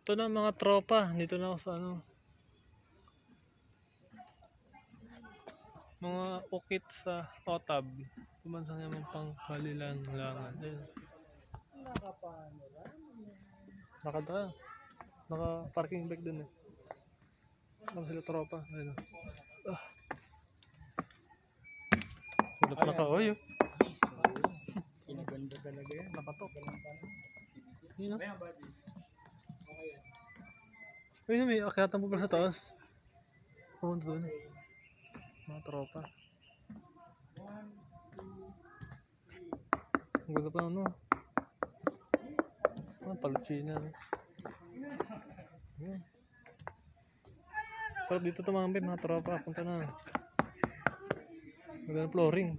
Ito na mga tropa. Dito na ako sa ano. Mga ukit sa Otab. Kumansang naman pang kalilangan. Naka-parking bike dun eh. Lang sila tropa. Ayun. Ito pa naka-oy oh. Kinaganda talaga yan. Nakatok. Yun na. Ayun, may akyatan po pala sa taas. Pumunta doon. Mga tropa. Ang ganda pa ano. Paluchina. Sarap dito tumambay mga tropa. Punta na. Maganda flooring.